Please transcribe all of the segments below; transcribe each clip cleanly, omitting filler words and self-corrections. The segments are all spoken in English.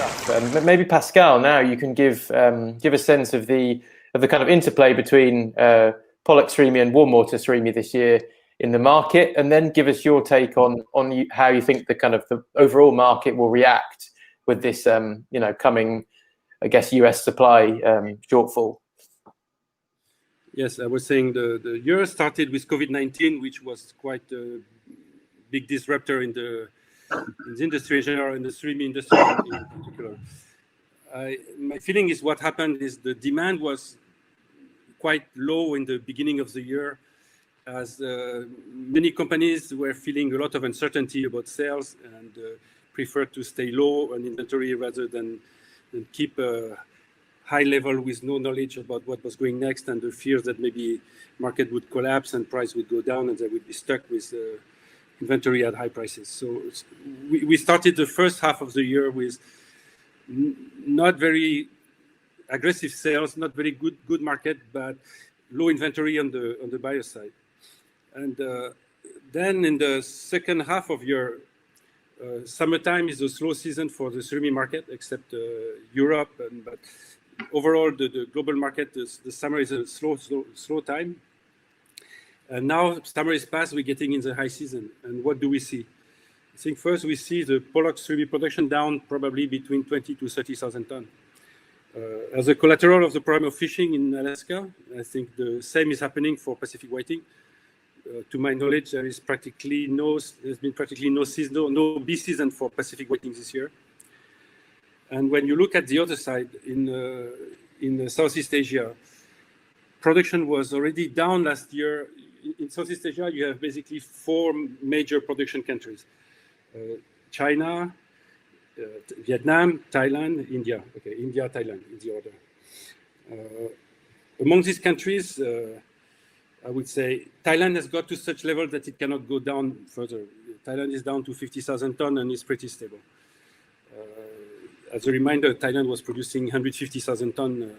stuff. Maybe Pascal, now you can give a sense of the kind of interplay between Pollock Surimi and warm water Surimi this year in the market, and then give us your take on how you think the overall market will react with this coming, I guess, US supply shortfall. Yes, I was saying the year started with COVID-19, which was quite a big disruptor in the industry in general, in the Surimi industry in particular. My feeling is what happened is the demand was quite low in the beginning of the year, as many companies were feeling a lot of uncertainty about sales and preferred to stay low on inventory rather than keep a high level with no knowledge about what was going next, and the fears that maybe market would collapse and price would go down and they would be stuck with inventory at high prices. So we started the first half of the year with not very aggressive sales, not very good market, but low inventory on the buyer side. And then in the second half of year, summertime is a slow season for the Surimi market, except Europe. But overall, the global market, the summer is a slow time. And now summer is past, we're getting in the high season. And what do we see? I think first we see the Pollock Surimi production down probably between 20 to 30,000 tons. As a collateral of the problem of fishing in Alaska, I think the same is happening for Pacific whiting. To my knowledge, there's been practically no bee season for Pacific whiting this year. And when you look at the other side, in Southeast Asia, production was already down last year. In Southeast Asia, you have basically 4 major production countries: China, Vietnam, Thailand, India. Okay, India, Thailand is the order. Among these countries, I would say Thailand has got to such level that it cannot go down further. Thailand is down to 50,000 tons and is pretty stable. As a reminder, Thailand was producing 150,000 tons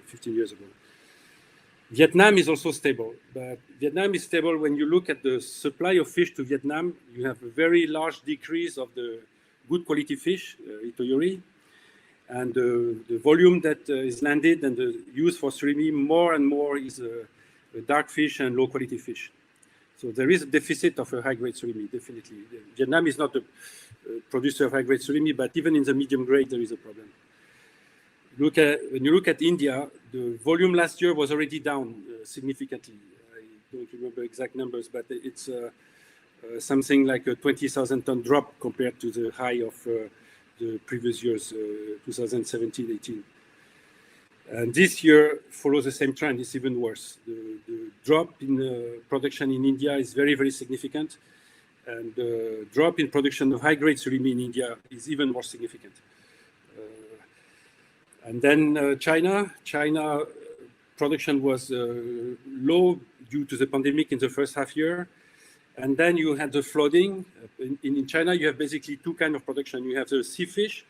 15 years ago. Vietnam is also stable, but Vietnam is stable when you look at the supply of fish to Vietnam. You have a very large decrease of the good quality fish, Itoyori, and the volume that is landed and the use for Surimi more and more is dark fish and low quality fish. So there is a deficit of a high grade Surimi, definitely. Vietnam is not a producer of high grade Surimi, but even in the medium grade, there is a problem. When you look at India, the volume last year was already down significantly. I don't remember exact numbers, but it's something like a 20,000 ton drop compared to the high of the previous years, 2017-18. And this year follows the same trend. It's even worse. The drop in production in India is very, very significant. And the drop in production of high-grade Surimi in India is even more significant. And then China production was low due to the pandemic in the first half year. And then you had the flooding. In China, you have basically 2 kinds of production. You have the sea fish,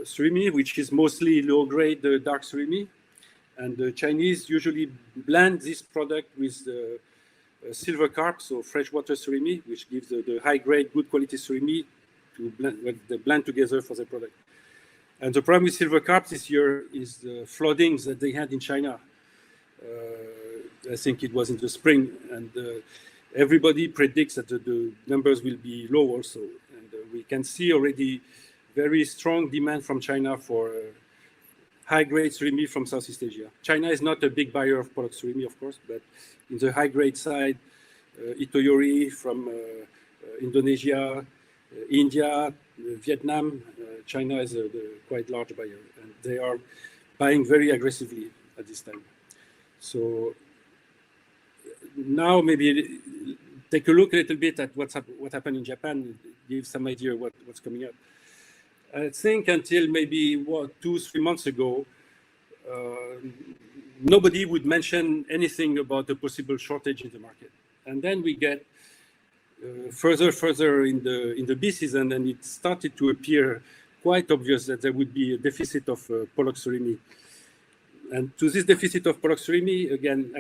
Surimi, which is mostly low-grade dark Surimi. And the Chinese usually blend this product with silver carp, so freshwater Surimi, which gives the high-grade, good quality Surimi to blend together for the product. And the problem with silver carp this year is the floodings that they had in China. I think it was in the spring, and everybody predicts that the numbers will be low also. And we can see already very strong demand from China for high-grade Surimi from Southeast Asia. China is not a big buyer of Pollock Surimi, of course, but in the high-grade side, Itoyori from Indonesia, India, Vietnam, China is a quite large buyer, and they are buying very aggressively at this time. So now maybe take a look a little bit at what happened in Japan, give some idea what's coming up. I think until maybe 2-3 months ago, nobody would mention anything about the possible shortage in the market. And then we get further in the bee season, and it started to appear quite obvious that there would be a deficit of Pollock Surimi. And to this deficit of Pollock Surimi, again,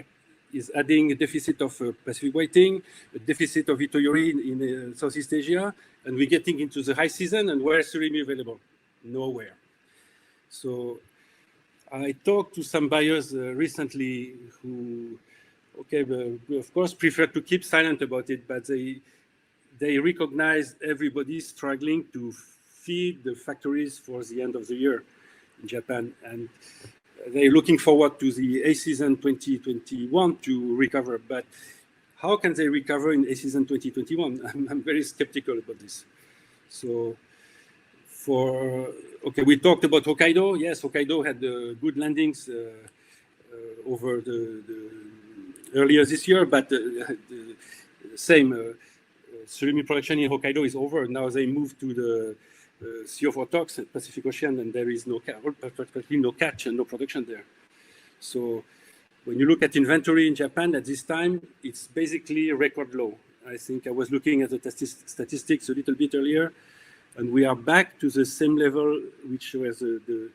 is adding a deficit of Pacific whiting, a deficit of Itoyori in Southeast Asia, and we're getting into the high season, and where is Surimi available? nowhere. So I talked to some buyers recently who, of course, prefer to keep silent about it, but they recognize everybody struggling to feed the factories for the end of the year in Japan, and they're looking forward to the A season 2021 to recover. But how can they recover in A season 2021? I'm very skeptical about this. So we talked about Hokkaido. Yes, Hokkaido had good landings over the earlier this year, but the same surimi production in Hokkaido is over. Now they move to the Sea of Otox at Pacific Ocean, and there is no catch and no production there. So when you look at inventory in Japan at this time, it's basically record low. I think I was looking at the statistics a little bit earlier, and we are back to the same level, which was the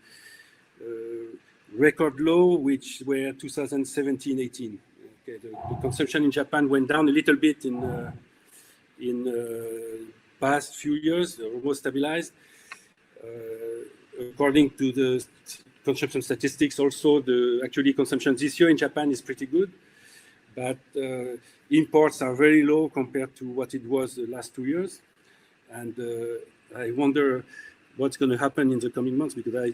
record low, which were 2017-18. Okay, the consumption in Japan went down a little bit in past few years, almost stabilized. According to the consumption statistics, also actually consumption this year in Japan is pretty good, but imports are very low compared to what it was the last 2 years, and I wonder what's going to happen in the coming months, because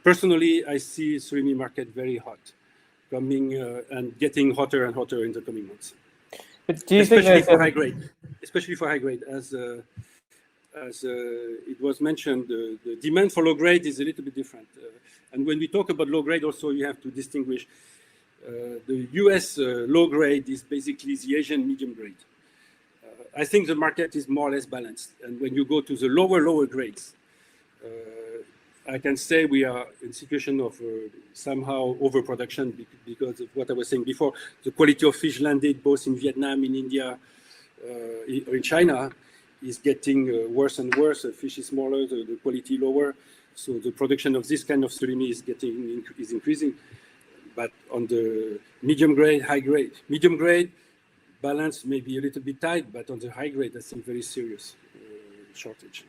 personally I see surimi market very hot, coming and getting hotter and hotter in the coming months. But do you especially for high grade, as it was mentioned, the demand for low grade is a little bit different. And when we talk about low grade, also you have to distinguish the US low grade is basically the Asian medium grade. I think the market is more or less balanced. And when you go to the lower grades, I can say we are in a situation of somehow overproduction because of what I was saying before. The quality of fish landed both in Vietnam, in India, or in China is getting worse and worse. The fish is smaller, the quality lower. So the production of this kind of surimi is increasing. But on the medium grade, high grade, medium grade, balance may be a little bit tight, but on the high grade, I think very serious shortage.